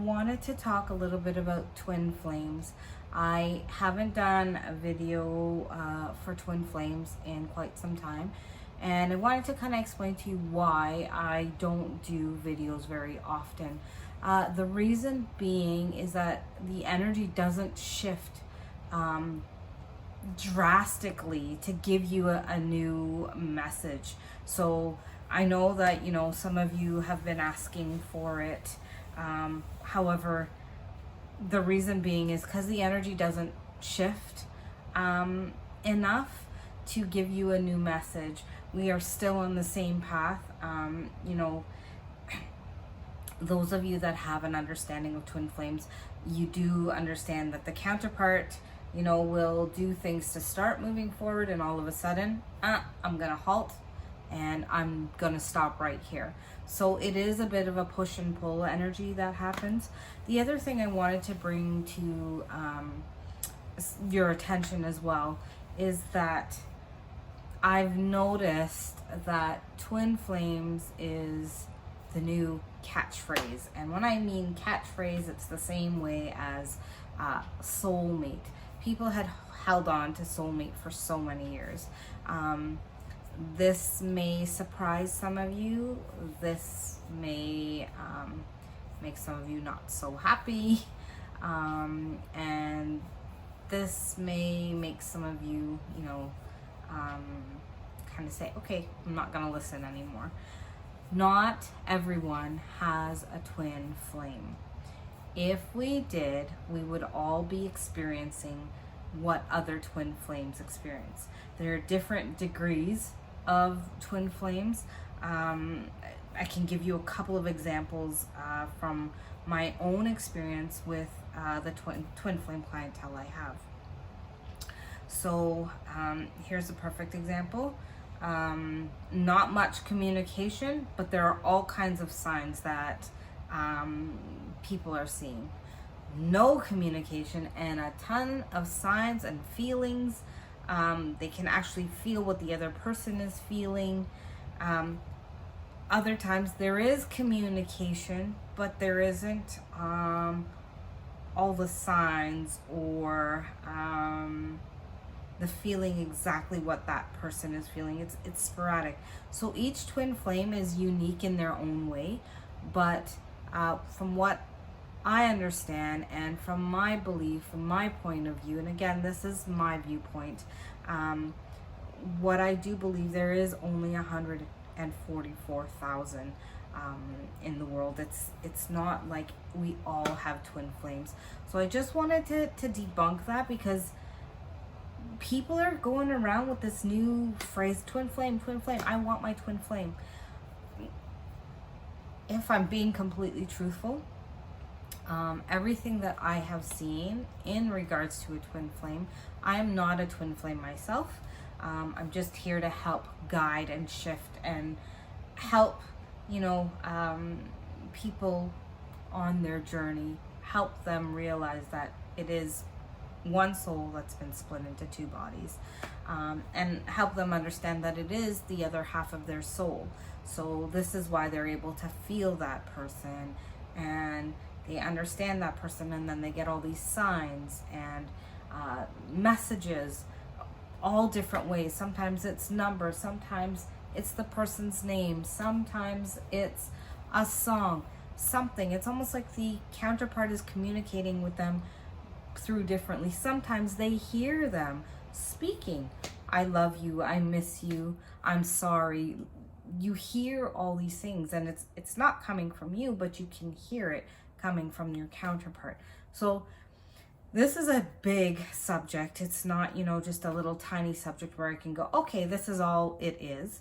I wanted to talk a little bit about twin flames. I haven't done a video for twin flames in quite some time, and I wanted to kind of explain to you why I don't do videos very often. The reason being is that the energy doesn't shift drastically to give you a new message. So I know that, some of you have been asking for it. However, the reason being is because the energy doesn't shift enough to give you a new message. We are still on the same path. Those of you that have an understanding of twin flames, you do understand that the counterpart, will do things to start moving forward, and all of a sudden, I'm gonna halt and I'm gonna stop right here. So it is a bit of a push and pull energy that happens. The other thing I wanted to bring to your attention as well is that I've noticed that twin flames is the new catchphrase. And when I mean catchphrase, it's the same way as soulmate. People had held on to soulmate for so many years. This may surprise some of you. This may make some of you not so happy. And this may make some of you, kind of say, okay, I'm not going to listen anymore. Not everyone has a twin flame. If we did, we would all be experiencing what other twin flames experience. There are different degrees of twin flames. I can give you a couple of examples from my own experience with the twin flame clientele I have. So here's a perfect example. Not much communication, but there are all kinds of signs that people are seeing. No communication and a ton of signs and feelings. They can actually feel what the other person is feeling. Other times there is communication, but there isn't all the signs or the feeling exactly what that person is feeling. It's sporadic. So each twin flame is unique in their own way, but from what I understand and from my belief, from my point of view, and again, this is my viewpoint, what I do believe, there is only 144,000 in the world. It's not like we all have twin flames. So I just wanted to debunk that, because people are going around with this new phrase, twin flame, twin flame. I want my twin flame. If I'm being completely truthful, everything that I have seen in regards to a twin flame, I am not a twin flame myself. I'm just here to help guide and shift and help, people on their journey, help them realize that it is one soul that's been split into two bodies, and help them understand that it is the other half of their soul. So this is why they're able to feel that person, and they understand that person, and then they get all these signs and messages, all different ways. Sometimes it's numbers, sometimes it's the person's name, sometimes it's a song, something. It's almost like the counterpart is communicating with them through differently. Sometimes they hear them speaking, I love you, I miss you, I'm sorry. You hear all these things, and it's not coming from you, but you can hear it coming from your counterpart. So this is a big subject. It's not, just a little tiny subject where I can go, okay, this is all it is.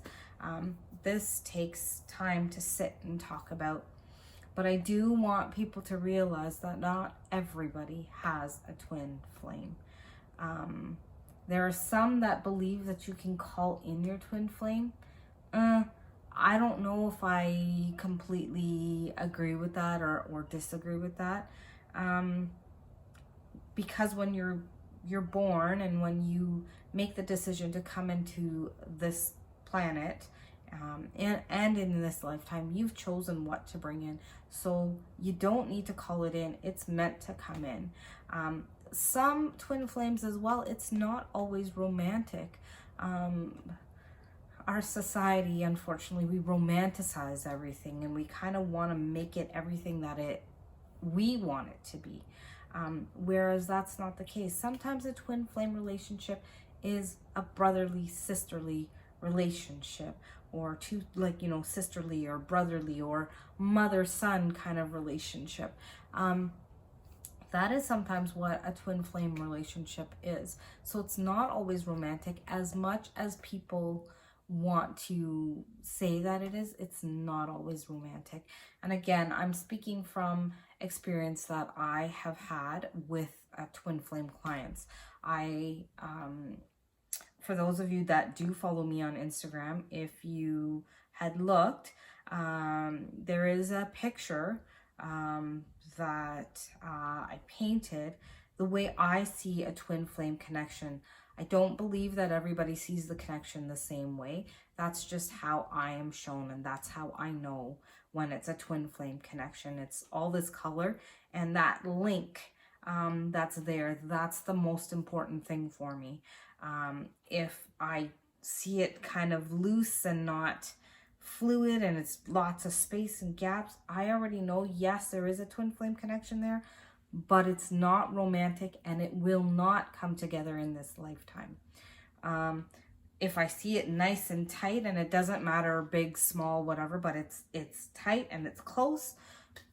This takes time to sit and talk about. But I do want people to realize that not everybody has a twin flame. There are some that believe that you can call in your twin flame. I don't know if I completely agree with that or disagree with that. Because when you're born, and when you make the decision to come into this planet And in this lifetime, you've chosen what to bring in. So you don't need to call it in. It's meant to come in. Some twin flames as well, it's not always romantic. Our society, unfortunately, we romanticize everything, and we kind of want to make it everything that we want it to be. Whereas that's not the case. Sometimes a twin flame relationship is a brotherly, sisterly relationship, or two, like, sisterly or brotherly or mother-son kind of relationship. That is sometimes what a twin flame relationship is. So it's not always romantic as much as people want to say that it is. It's not always romantic. And again, I'm speaking from experience that I have had with twin flame clients. For those of you that do follow me on Instagram, if you had looked, there is a picture that I painted the way I see a twin flame connection. I don't believe that everybody sees the connection the same way. That's just how I am shown, and that's how I know when it's a twin flame connection. It's all this color and that link that's there. That's the most important thing for me. If I see it kind of loose and not fluid and it's lots of space and gaps, I already know, yes, there is a twin flame connection there, but it's not romantic and it will not come together in this lifetime. If I see it nice and tight, and it doesn't matter big, small, whatever, but it's tight and it's close,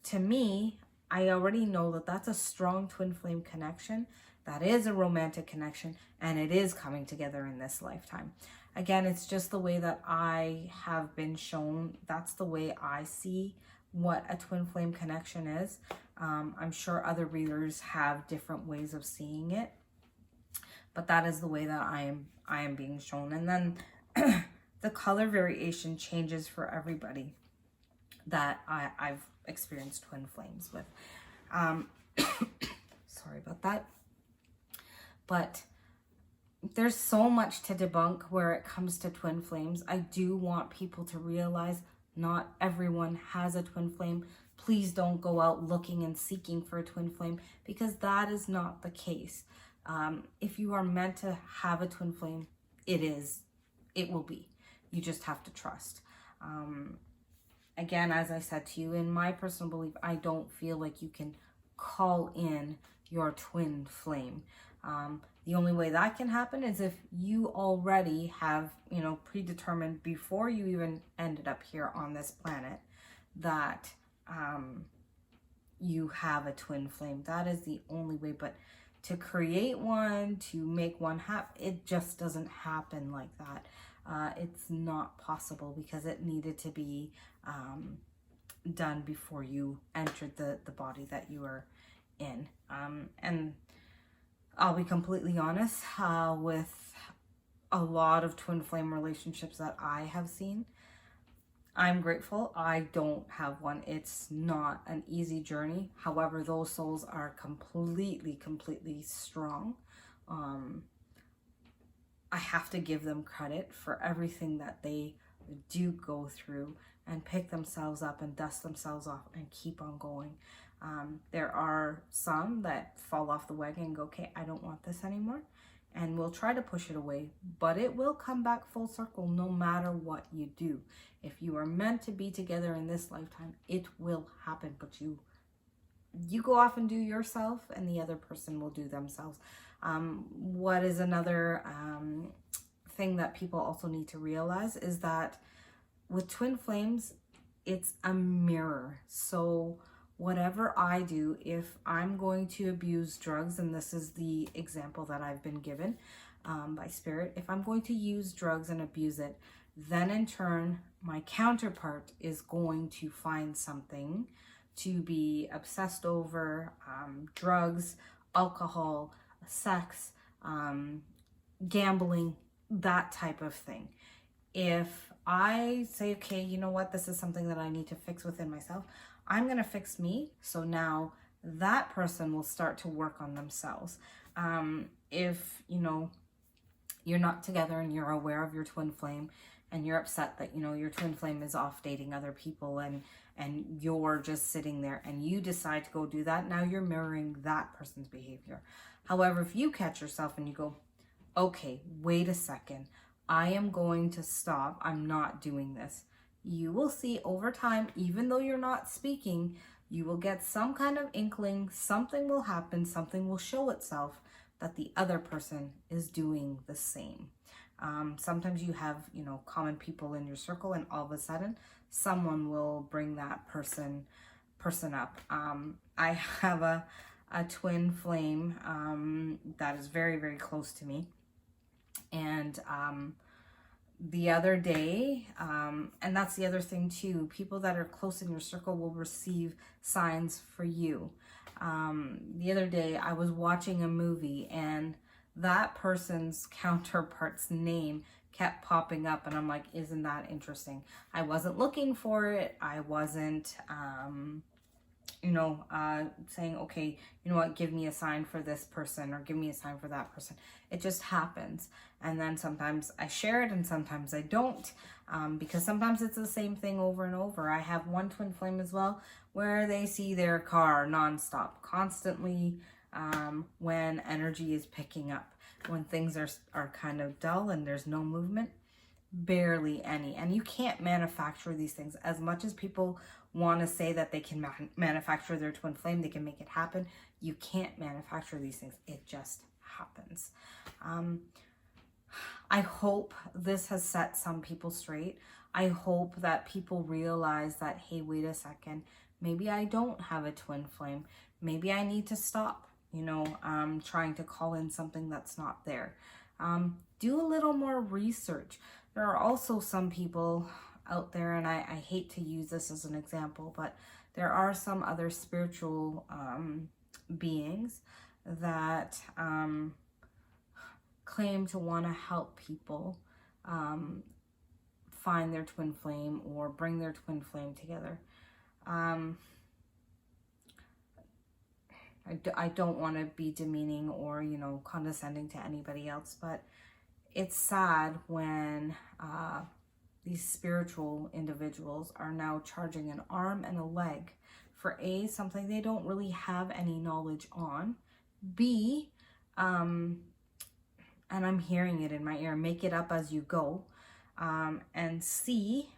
to me, I already know that that's a strong twin flame connection. That is a romantic connection, and it is coming together in this lifetime. Again, it's just the way that I have been shown. That's the way I see what a twin flame connection is. I'm sure other readers have different ways of seeing it, but that is the way that I am being shown. And then the color variation changes for everybody that I've experienced twin flames with. Sorry about that. But there's so much to debunk where it comes to twin flames. I do want people to realize not everyone has a twin flame. Please don't go out looking and seeking for a twin flame, because that is not the case. If you are meant to have a twin flame, it will be. You just have to trust. Again, as I said to you, in my personal belief, I don't feel like you can call in your twin flame. The only way that can happen is if you already have, predetermined before you even ended up here on this planet that you have a twin flame. That is the only way. But to create one, to make one happen, it just doesn't happen like that. It's not possible, because it needed to be done before you entered the body that you were in. And I'll be completely honest, with a lot of twin flame relationships that I have seen, I'm grateful I don't have one. It's not an easy journey. However, those souls are completely strong. I have to give them credit for everything that they do go through and pick themselves up and dust themselves off and keep on going. There are some that fall off the wagon and go, okay, I don't want this anymore, and we'll try to push it away, but it will come back full circle no matter what you do. If you are meant to be together in this lifetime, it will happen, but you go off and do yourself, and the other person will do themselves. What is another thing that people also need to realize is that with twin flames, it's a mirror. So whatever I do, if I'm going to abuse drugs, and this is the example that I've been given by Spirit, if I'm going to use drugs and abuse it, then in turn, my counterpart is going to find something to be obsessed over, drugs, alcohol, sex, gambling, that type of thing. If I say, okay, you know what, this is something that I need to fix within myself, I'm going to fix me. So now that person will start to work on themselves. If, you're not together and you're aware of your twin flame and you're upset that, you know, your twin flame is off dating other people, and you're just sitting there and you decide to go do that, now you're mirroring that person's behavior. However, if you catch yourself and you go, okay, wait a second, I am going to stop, I'm not doing this, you will see over time, even though you're not speaking, you will get some kind of inkling, something will happen, something will show itself that the other person is doing the same. Sometimes you have, you know, common people in your circle, and all of a sudden someone will bring that person up. I have a twin flame that is very, very close to me. And the other day, and that's the other thing too, people that are close in your circle will receive signs for you. The other day I was watching a movie, and that person's counterpart's name kept popping up, and I'm like, isn't that interesting? I wasn't looking for it. I wasn't, saying, okay, you know what, give me a sign for this person or give me a sign for that person. It just happens. And then sometimes I share it and sometimes I don't, because sometimes it's the same thing over and over. I have one twin flame as well where they see their car nonstop, constantly, when energy is picking up, when things are kind of dull and there's no movement, barely any. And you can't manufacture these things. As much as people want to say that they can manufacture their twin flame, they can make it happen, you can't manufacture these things. It just happens. I hope this has set some people straight. I hope that people realize that, hey, wait a second, maybe I don't have a twin flame. Maybe I need to stop, trying to call in something that's not there. Do a little more research. There are also some people out there, and I hate to use this as an example, but there are some other spiritual beings that claim to want to help people find their twin flame or bring their twin flame together. I don't want to be demeaning or, condescending to anybody else, but it's sad when these spiritual individuals are now charging an arm and a leg for A, something they don't really have any knowledge on, B, and I'm hearing it in my ear, make it up as you go, and C,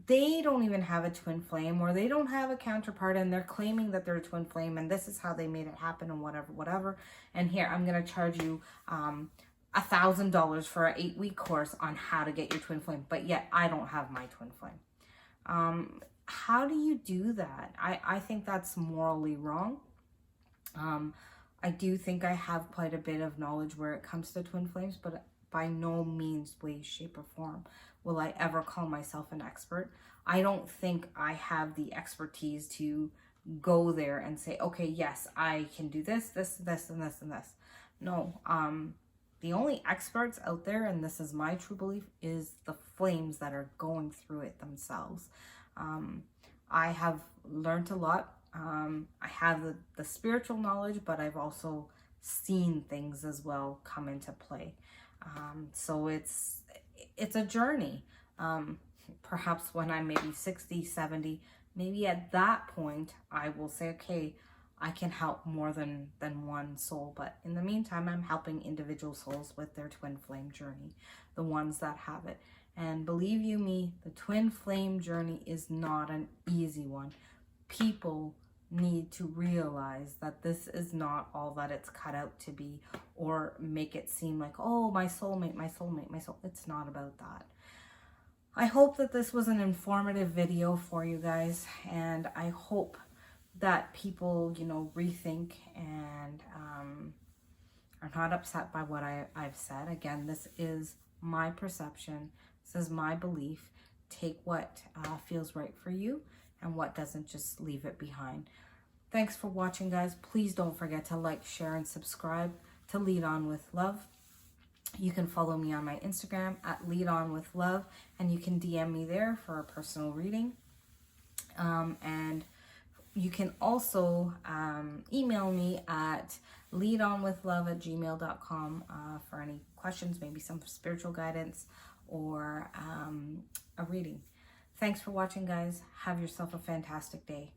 they don't even have a twin flame, or they don't have a counterpart, and they're claiming that they're a twin flame, and this is how they made it happen, and whatever. And here, I'm going to charge you $1,000 for an 8-week course on how to get your twin flame, but yet I don't have my twin flame. How do you do that? I think that's morally wrong. I do think I have quite a bit of knowledge where it comes to twin flames, but by no means, way, shape, or form will I ever call myself an expert. I don't think I have the expertise to go there and say, okay, yes, I can do this, and this. No, the only experts out there, and this is my true belief, is the flames that are going through it themselves. I have learned a lot. I have the spiritual knowledge, but I've also seen things as well come into play. So it's a journey. Perhaps when I'm maybe 60, 70, maybe at that point, I will say, okay, I can help more than one soul. But in the meantime, I'm helping individual souls with their twin flame journey, the ones that have it. And believe you me, the twin flame journey is not an easy one. People need to realize that this is not all that it's cut out to be, or make it seem like, oh, my soulmate. It's not about that. I hope that this was an informative video for you guys, and I hope that people, rethink and are not upset by what I've said. Again, this is my perception. This is my belief. Take what feels right for you, and what doesn't, just leave it behind. Thanks for watching, guys. Please don't forget to like, share, and subscribe to Lead On With Love. You can follow me on my Instagram at Lead On With Love, and you can DM me there for a personal reading. And you can also email me at leadonwithlove@gmail.com for any questions, maybe some spiritual guidance or a reading. Thanks for watching, guys. Have yourself a fantastic day.